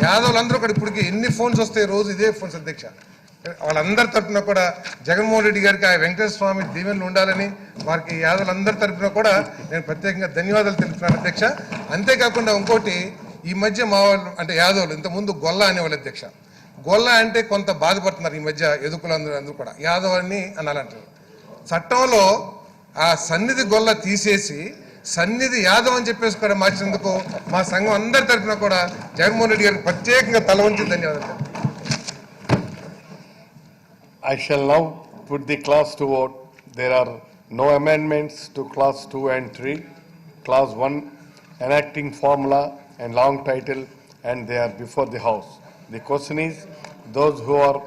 యాదవులందరూ కూడా ఇప్పటికి ఎన్ని ఫోన్స్ వస్తాయి, రోజు ఇదే ఫోన్స్ అధ్యక్ష. వాళ్ళందరి తరఫున కూడా జగన్మోహన్ రెడ్డి గారికి ఆ వెంకటేశ్వర స్వామి దీవెనలు ఉండాలని వారికి యాదవులందరి తరఫున కూడా నేను ప్రత్యేకంగా ధన్యవాదాలు తెలుపుతున్నాను అధ్యక్ష. అంతేకాకుండా ఇంకోటి, ఈ మధ్య మా వాళ్ళు అంటే యాదవులు ఇంతకుముందు గొల్ల అనేవాళ్ళు అధ్యక్ష. గొల్ల అంటే కొంత బాధపడుతున్నారు ఈ మధ్య ఎదుకులందరూ కూడా యాదవ్ అని అనాలంటారు. చట్టంలో ఆ సన్నిధి గొల్ల తీసేసి సన్నిధి యాదవ్ అని చెప్పేసి కూడా మార్చినందుకు మా సంఘం అందరి తరఫున కూడా జగన్మోహన్ రెడ్డి గారికి ప్రత్యేకంగా తల వంచి ధన్యవాదాలు. I shall now put the clause to vote. There are no amendments to clause 2 and 3. Clause 1, enacting formula and long title, and they are before the House. The question is, those who are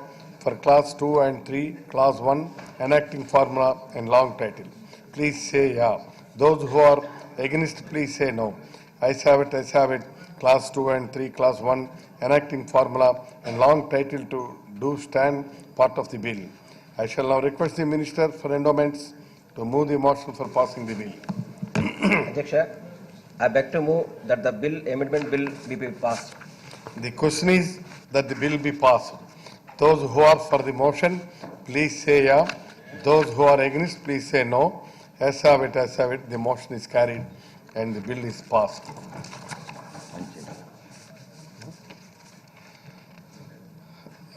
for clause 2 and 3, clause 1, enacting formula and long title, please say yeah. Those who are against, please say no. Ayes have it, ayes have it. Clause 2 and 3, clause 1, enacting formula and long title to do stand part of the bill. I shall now request the Minister for Endowments to move the motion for passing the bill. Adhyaksha, I beg to move that the amendment bill be passed. The question is that the bill be passed. Those who are for the motion, please say yeah. Those who are against, please say no. As have it, as have it. The motion is carried and the bill is passed.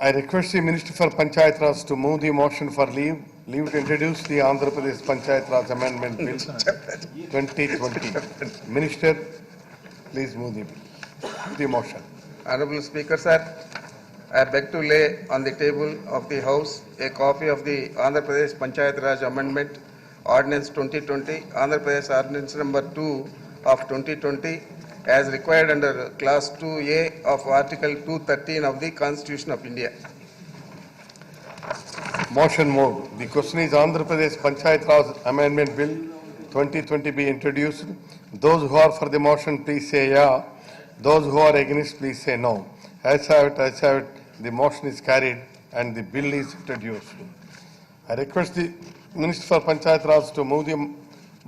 I request the Minister for Panchayat Raj to move the motion for leave to introduce the Andhra Pradesh Panchayat Raj Amendment Bill 2020. Minister, please move the motion. Honorable Speaker, sir, I beg to lay on the table of the House a copy of the Andhra Pradesh Panchayat Raj Amendment Ordinance 2020, Andhra Pradesh Ordinance number 2 of 2020, as required under Clause 2A of Article 213 of the Constitution of India. Motion moved. The question is Andhra Pradesh Panchayat Raj Amendment Bill 2020 be introduced. Those who are for the motion, please say yeah. Those who are against, please say no. As have it, as have it. The motion is carried and the bill is introduced. I request the Minister for Panchayat Raj to move the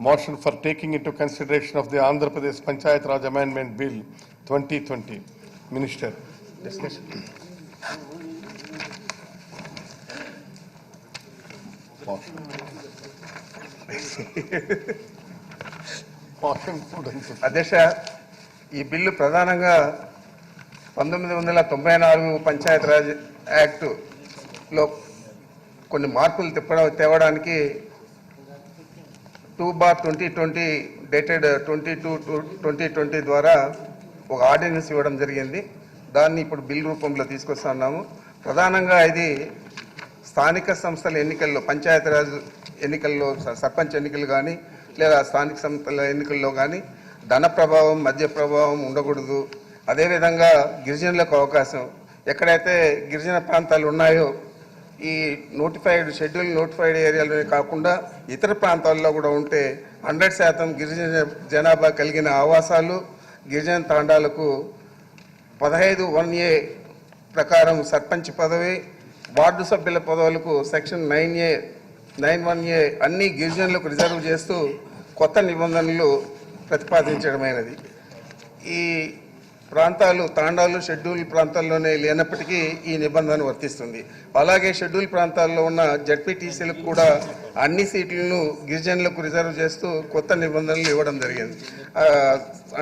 motion for taking into consideration of the Andhra Pradesh Panchayat Raj Amendment Bill 2020. Minister. Discussion. అధ్యక్ష, ఈ బిల్లు ప్రధానంగా 1994 పంచాయత్ రాజ్ యాక్టులో కొన్ని మార్పులు తేవడానికి 2/2020 డేటెడ్ 22/2020 ద్వారా ఒక ఆర్డినెన్స్ ఇవ్వడం జరిగింది. దాన్ని ఇప్పుడు బిల్ రూపంలో తీసుకొస్తున్నాము. ప్రధానంగా ఇది స్థానిక సంస్థల ఎన్నికల్లో, పంచాయతీరాజ్ ఎన్నికల్లో, సర్పంచ్ ఎన్నికలు కానీ లేదా స్థానిక సంస్థల ఎన్నికల్లో కానీ ధన ప్రభావం, మద్య ప్రభావం ఉండకూడదు. అదేవిధంగా గిరిజనులకు అవకాశం, ఎక్కడైతే గిరిజన ప్రాంతాలు ఉన్నాయో ఈ షెడ్యూల్ నోటిఫైడ్ ఏరియాలోనే కాకుండా ఇతర ప్రాంతాల్లో కూడా ఉంటే 100% గిరిజన జనాభా కలిగిన ఆవాసాలు, గిరిజన తాండాలకు 15(1)A ప్రకారం సర్పంచ్ పదవి, వార్డు సభ్యుల పదవులకు సెక్షన్ 9(1)A అన్ని గిరిజనులకు రిజర్వ్ చేస్తూ కొత్త నిబంధనలు ప్రతిపాదించడమైనది. ఈ ప్రాంతాలు తాండాలు షెడ్యూల్ ప్రాంతాల్లోనే లేనప్పటికీ ఈ నిబంధన వర్తిస్తుంది. అలాగే షెడ్యూల్ ప్రాంతాల్లో ఉన్న జడ్పీటీసీలకు కూడా అన్ని సీట్లను గిరిజనులకు రిజర్వ్ చేస్తూ కొత్త నిబంధనలు ఇవ్వడం జరిగింది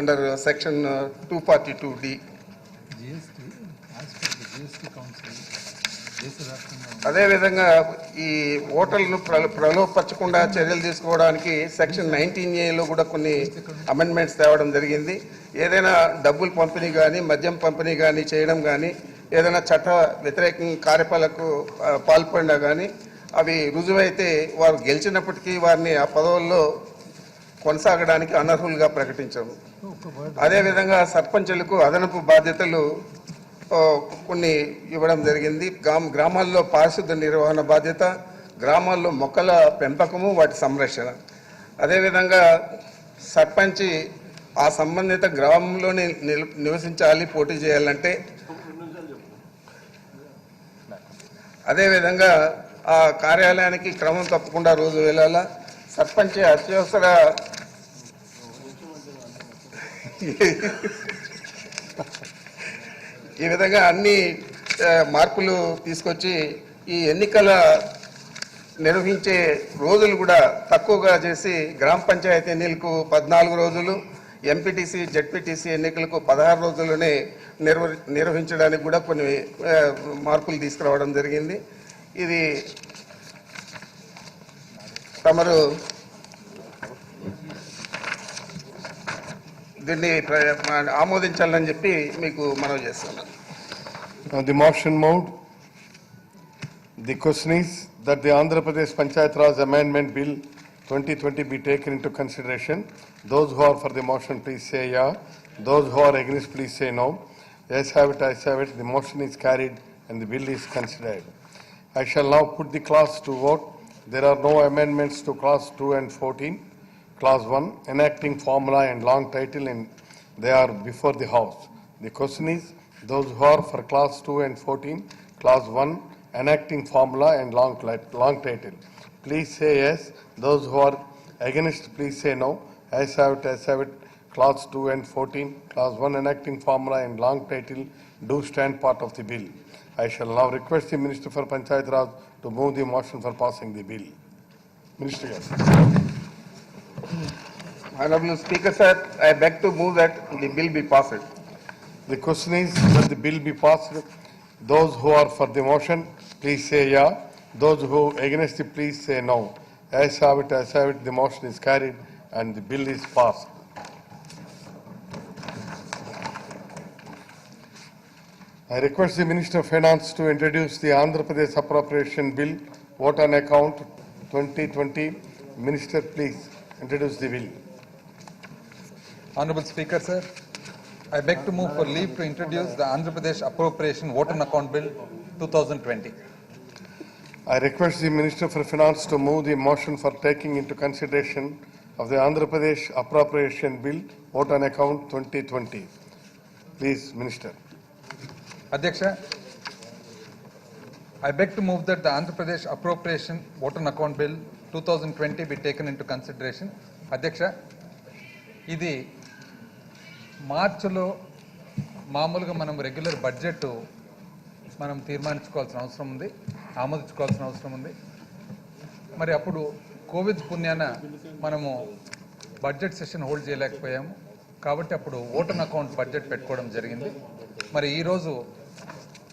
అండర్ సెక్షన్ 242D. అదేవిధంగా ఈ ఓటర్లను ప్రలోభపరచకుండా చర్యలు తీసుకోవడానికి సెక్షన్ 19A కూడా కొన్ని అమెండ్మెంట్స్ తేవడం జరిగింది. ఏదైనా డబ్బులు పంపిణీ కానీ మద్యం పంపిణీ కానీ చేయడం కానీ ఏదైనా చట్ట వ్యతిరేక కార్యపాలకు పాల్పడినా కానీ అవి రుజువైతే వారు గెలిచినప్పటికీ వారిని ఆ పదవుల్లో కొనసాగడానికి అనర్హులుగా ప్రకటించాము. అదేవిధంగా సర్పంచులకు అదనపు బాధ్యతలు కొన్ని ఇవ్వడం జరిగింది. గ్రామాల్లో పారిశుద్ధ నిర్వహణ బాధ్యత, గ్రామాల్లో మొక్కల పెంపకము వాటి సంరక్షణ. అదేవిధంగా సర్పంచి ఆ సంబంధిత గ్రామంలోనే నివసించాలి పోటీ చేయాలంటే. అదేవిధంగా ఆ కార్యాలయానికి క్రమం తప్పకుండా రోజు వెళ్ళాలా. సర్పంచ్ అత్యవసర ఈ విధంగా అన్ని మార్పులు తీసుకొచ్చి ఈ ఎన్నికల నిర్వహించే రోజులు కూడా తక్కువగా చేసి గ్రామ పంచాయతీ ఎన్నికలకు 14 రోజులు, ఎంపీటీసీ జెడ్పీటీసీ ఎన్నికలకు 16 రోజుల్లోనే నిర్వహించడానికి కూడా కొన్ని మార్పులు తీసుకురావడం జరిగింది. ఇది తమరు దీన్ని ఆమోదించాలని చెప్పి మీకు మనవి చేస్తున్నాను. The motion moved. The question is that the Andhra Pradesh Panchayat Raj Amendment Bill 2020 be taken into consideration. Those who are for the motion, please say yeah. Those who are against, please say no. Yes, have it, ayes have it. The motion is carried and the bill is considered. I shall now put the clause to vote. There are no amendments to clause 2 and 14. Clause 1, enacting formula and long title, and they are before the House. The question is, those who are for clause 2 and 14, clause 1, enacting formula and long title, please say yes. Those who are against, please say no. Ayes have it, ayes have it. Clause 2 and 14, clause 1, enacting formula and long title do stand part of the bill. I shall now request the Minister for Panchayat Raj to move the motion for passing the bill. Minister. Honorable Speaker, sir, I beg to move that the bill be passed. The question is that the bill be passed. Those who are for the motion, please say yeah. Those who against it, please say no. Ayes have it, ayes have it. The motion is carried and the bill is passed. I request the Minister of Finance to introduce the Andhra Pradesh Appropriation Bill, vote on account 2020. Minister, please introduce the bill. Honorable Speaker, sir, I beg to move for leave to introduce the Andhra Pradesh Appropriation Vote on Account Bill 2020. I request the Minister for Finance to move the motion for taking into consideration of the Andhra Pradesh Appropriation Bill, vote on account 2020. Please, Minister. Adhyaksha, I beg to move that the Andhra Pradesh Appropriation Vote on Account Bill 2020 be taken into consideration. Adhyaksha, ఇది మార్చిలో మామూలుగా మనం రెగ్యులర్ బడ్జెట్ మనం తీర్మానించుకోవాల్సిన అవసరం ఉంది, ఆమోదించుకోవాల్సిన అవసరం ఉంది. మరి అప్పుడు కోవిడ్ పుణ్యాన మనము బడ్జెట్ సెషన్ హోల్డ్ చేయలేకపోయాము కాబట్టి అప్పుడు ఓట్ ఆన్ అకౌంట్ బడ్జెట్ పెట్టుకోవడం జరిగింది. మరి ఈరోజు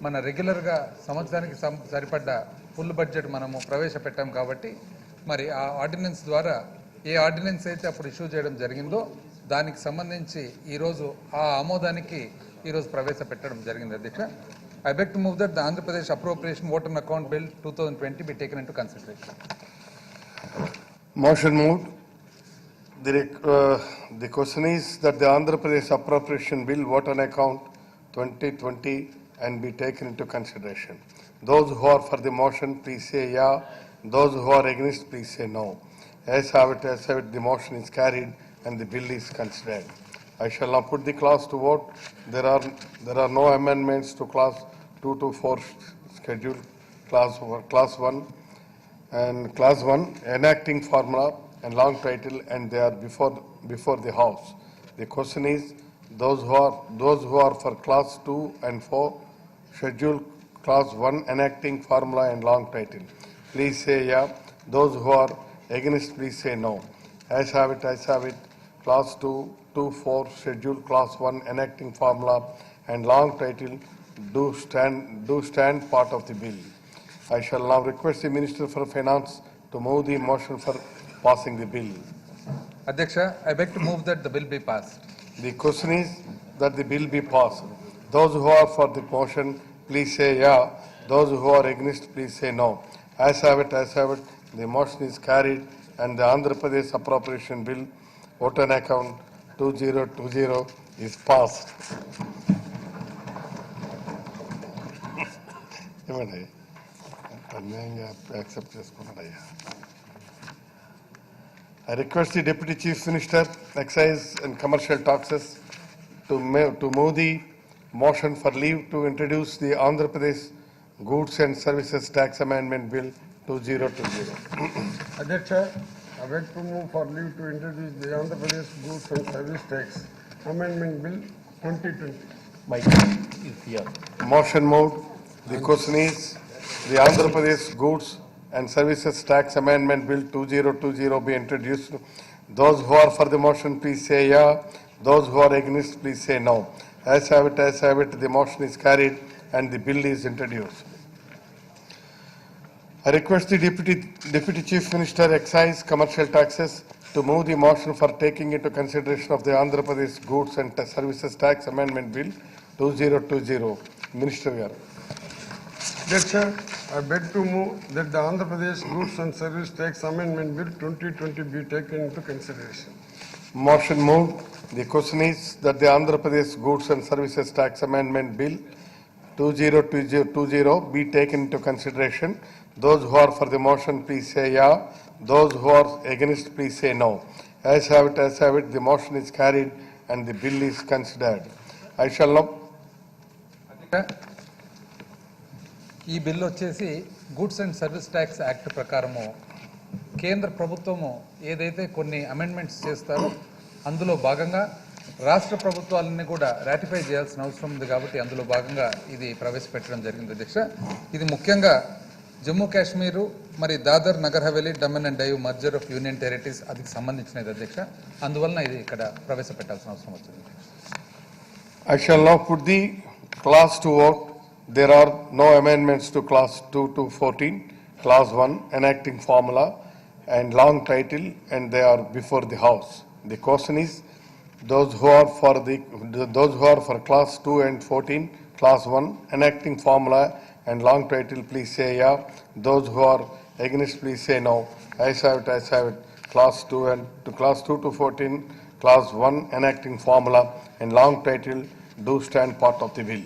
మన రెగ్యులర్గా సంవత్సరానికి సరిపడ్డ ఫుల్ బడ్జెట్ మనము ప్రవేశపెట్టాం కాబట్టి మరి ఆ ఆర్డినెన్స్ ద్వారా ఏ ఆర్డినెన్స్ అయితే అప్పుడు ఇష్యూ చేయడం జరిగిందో దానికి సంబంధించి ఈరోజు ఆ ఆమోదానికి ఈరోజు ప్రవేశపెట్టడం జరిగింది. అధ్యక్ష, I beg to move that the Andhra Pradesh Appropriation Vote on Account Bill 2020 be taken into consideration. Motion moved. The question is that the Andhra Pradesh Appropriation Bill, vote on account 2020 and be taken into consideration. Those who are for the motion, please say yeah. Those who are against, please say no. Ayes have it, ayes have it. The motion is carried and the bill is considered. I shall now put the clause to vote. There are no amendments to clause 2 to 4 schedule. Clause 1 and clause 1 enacting formula and long title, and they are before the House. The question is those who are for clause 2 and 4 schedule clause 1 enacting formula and long title, please say yeah. Those who are against, please say no. Ayes have it, ayes have it. Clause 2, 4 schedule clause 1 enacting formula and long title do stand part of the bill. I shall now request the Minister for Finance to move the motion for passing the bill. అధ్యక్ష, I beg to move that the bill be passed. The question is that the bill be passed. Those who are for the motion, please say yeah. Those who are against, please say no. As have it, the motion is carried and the Andhra Pradesh Appropriation Bill, vote on account 2020 is passed. ఏమండి అన్యాయంగా accept చేసుకున్నాడయ్యా. I request the Deputy Chief Minister, Excise and Commercial Taxes to move the motion for leave to introduce the Andhra Pradesh Goods and Services Tax Amendment Bill 2020. Adyaksha, I beg to move for leave to introduce the Andhra Pradesh Goods and Service Tax Amendment Bill 2020. Motion moved. The question is the Andhra Pradesh Goods and Services Tax Amendment Bill 2020 be introduced. Those who are for the motion, please say yeah. Those who are against, please say no. As have it, the motion is carried and the bill is introduced. I request the Deputy Chief Minister, Excise, Commercial Taxes to move the motion for taking into consideration of the Andhra Pradesh Goods and Services Tax Amendment Bill 2020. Minister Garu. Adyaksha, I beg to move that the Andhra Pradesh Goods and Service Tax Amendment Bill 2020 be taken into consideration. Motion moved. The question is that the Andhra Pradesh Goods and Services Tax Amendment Bill 2020 be taken into consideration. Those who are for the motion, please say yeah. Those who are against, please say no. As have it, the motion is carried and the bill is considered. I shall now. ఈ బిల్లు వచ్చేసి goods and service tax act ప్రకారము కేంద్ర ప్రభుత్వము ఏదైతే కొన్ని అమెండ్మెంట్స్ చేస్తారో అందులో భాగంగా రాష్ట్ర ప్రభుత్వాలన్నీ కూడా రాటిఫై చేయాల్సిన అవసరం ఉంది కాబట్టి అందులో భాగంగా ఇది ప్రవేశపెట్టడం జరిగింది అధ్యక్ష. ఇది ముఖ్యంగా జమ్మూ కాశ్మీరు మరి Dadra Nagar Haveli Daman and Diu merger of union territories అది సంబంధించినది అధ్యక్ష. అందువలన ఇది ఇక్కడ ప్రవేశపెట్టాల్సిన అవసరం వచ్చింది. I shall now put the clause to vote. There are no amendments to clause 2 to 14, clause 1 enacting formula and long title, and they are before the House. The question is those who are for clause 2 and 14, clause 1 enacting formula and long title, please say yeah. Those who are against, please say no. As have it. Clause 2 to 14, clause 1 enacting formula and long title do stand part of the bill.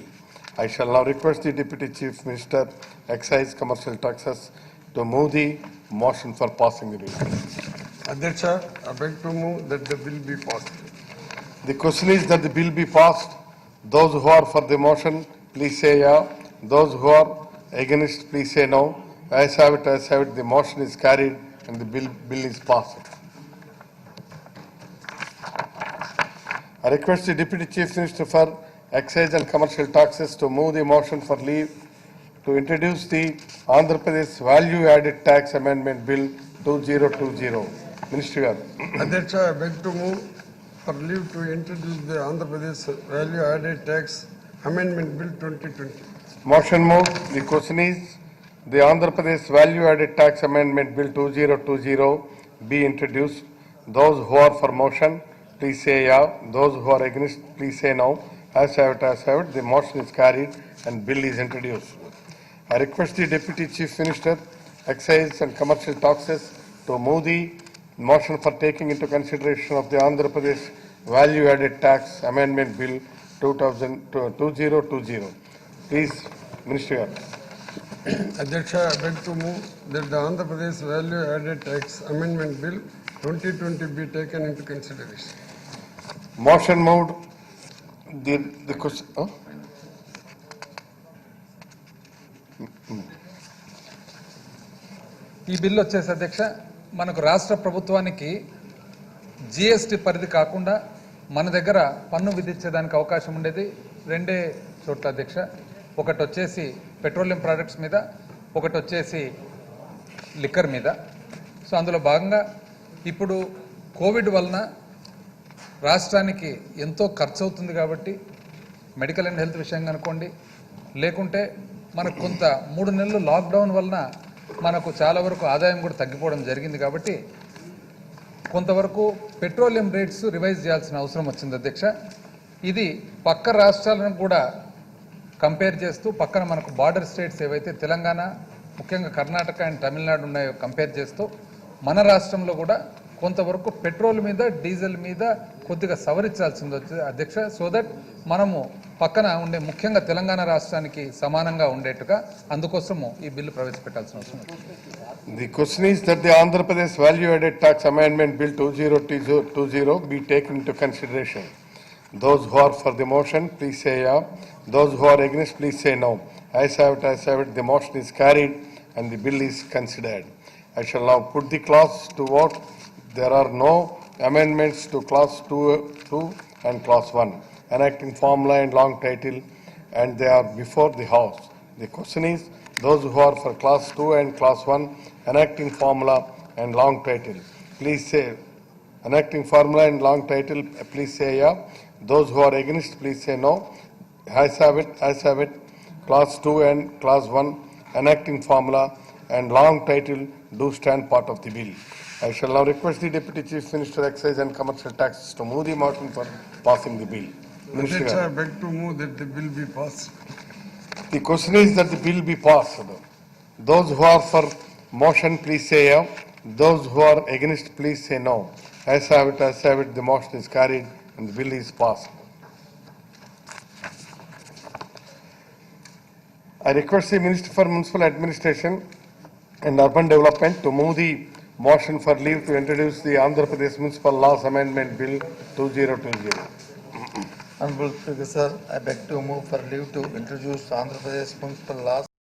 I shall now request the Deputy Chief Minister, Excise, Commercial Taxes to move the motion for passing the bill. Adyaksha, I beg to move that the bill be passed. The question is that the bill be passed. Those who are for the motion, please say yeah. Those who are against, please say no. As have it, the motion is carried and the bill is passed. I request the Deputy Chief Minister for Excise and Commercial Taxes to move the motion for leave to introduce the Andhra Pradesh Value Added Tax Amendment Bill 2020. Minister Garu. Adyaksha, I beg to move for leave to introduce the Andhra Pradesh Value Added Tax Amendment Bill 2020. Motion moved. The question is the Andhra Pradesh Value Added Tax Amendment Bill 2020 be introduced. Those who are for motion, please say yeah. Those who are against, please say no. As have it, the motion is carried and bill is introduced. I request the Deputy Chief Minister, Excise and Commercial Taxes to move the motion for taking into consideration of the Andhra Pradesh Value Added Tax Amendment Bill 2020. Please, Minister Garu. Adyaksha, I beg to move that the Andhra Pradesh Value Added Tax Amendment Bill 2020 be taken into consideration. Motion moved. The question. ఈ బిల్లు వచ్చేసి అధ్యక్ష మనకు రాష్ట్ర ప్రభుత్వానికి జిఎస్టీ పరిధి కాకుండా మన దగ్గర పన్ను విధించేదానికి అవకాశం ఉండేది రెండే చోట్ల అధ్యక్ష. ఒకటి వచ్చేసి పెట్రోలియం ప్రోడక్ట్స్ మీద, ఒకటి వచ్చేసి లిక్కర్ మీద. సో అందులో భాగంగా ఇప్పుడు కోవిడ్ వలన రాష్ట్రానికి ఎంతో ఖర్చు అవుతుంది కాబట్టి మెడికల్ అండ్ హెల్త్ విషయంగా అనుకోండి, లేకుంటే మనకు కొంత 3 నెలలు లాక్డౌన్ వలన మనకు చాలా వరకు ఆదాయం కూడా తగ్గిపోవడం జరిగింది కాబట్టి కొంతవరకు పెట్రోలియం రేట్స్ రివైజ్ చేయాల్సిన అవసరం వచ్చింది అధ్యక్ష. ఇది పక్క రాష్ట్రాలను కూడా కంపేర్ చేస్తూ పక్కన మనకు బార్డర్ స్టేట్స్ ఏవైతే తెలంగాణ, ముఖ్యంగా కర్ణాటక అండ్ తమిళనాడు ఉన్నాయో కంపేర్ చేస్తూ మన రాష్ట్రంలో కూడా కొంతవరకు పెట్రోల్ మీద, డీజిల్ మీద కొద్దిగా సవరించాల్సింది వచ్చింది అధ్యక్ష. సో దట్ మనము పక్కన ఉండే ముఖ్యంగా తెలంగాణ రాష్ట్రానికి సమానంగా ఉండేట్టుగా అందుకోసము ఈ బిల్లు ప్రవేశపెట్టాల్సిన అవసరం వచ్చింది. The question is that the Andhra Pradesh Value Added Tax Amendment Bill 2020 be taken into consideration. Those who are for the motion, please say yeah. Those who are against, please say no. Ayes have it, the motion is carried and the bill is considered. I shall now put the clause to vote. There are no amendments to clause 2 and clause 1, enacting formula and long title, and they are before the House. The question is, those who are for clause 2 and clause 1, enacting formula and long title, please say, enacting formula and long title, please say yeah. Those who are against, please say no. Ayes have it, clause 2 and clause 1, enacting formula and long title do stand part of the bill. I shall now request the Deputy Chief Minister, Excise and Commercial Taxes to move the motion for passing the bill. Minister. Adhyaksha, I beg to move that the bill be passed. The question is that the bill be passed. Those who are for motion, please say yeah. Those who are against, please say no. Ayes have it, the motion is carried and the bill is passed. I request the Minister for Municipal Administration and Urban Development to move the motion for leave to introduce the Andhra Pradesh Municipal Laws Amendment Bill 2020. Honorable Speaker, sir, I beg to move for leave to introduce Andhra Pradesh Municipal Laws